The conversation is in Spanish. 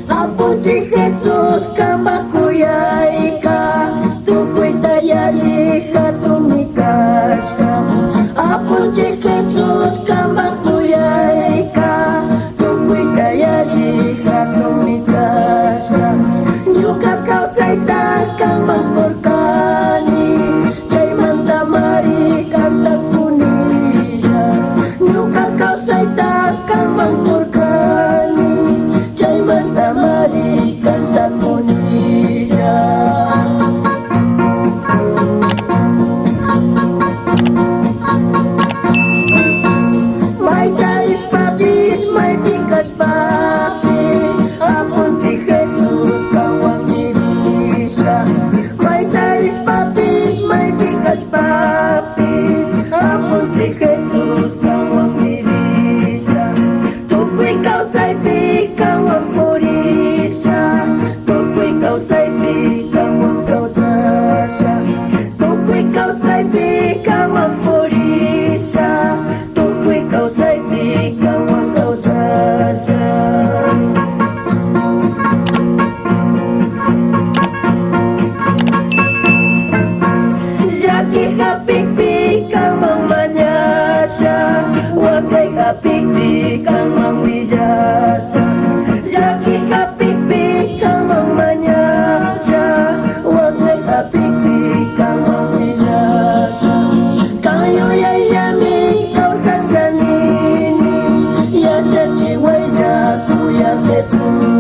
Apunchi Jesús Kambakuyayka, tukuita yalija tumikashka. Apunchi Jesús Kambakuyayka, tukuita yalija tumikashka. Ñuka kawsayta kanmankurkani, chaymanta mari kantakunilla. Ñuka kawsayta kanmankurkani, chaymanta mari kantakunilla. Maitaris papis, maipikas papis, apunchi Jesús kawan mirisha. Maitaris papis, maipikas papis, apunchi Jesús kawan mirisha. Tukuy kawsaypi kawan purisha, tukuy kawsaypi kawan kawsasha. Tukuy kawsaypi kawan purisha, tukuy kawsaypi kawan kawsasha. Yaki hapikpi kawan manyasha, wakay hapikpi kawan wijasa. Yaki hapikpi kawan manyasha, wakay hapikpi kawan wijasa. Kayo yayami kausasanini, ya chachi waya kuya Jesús.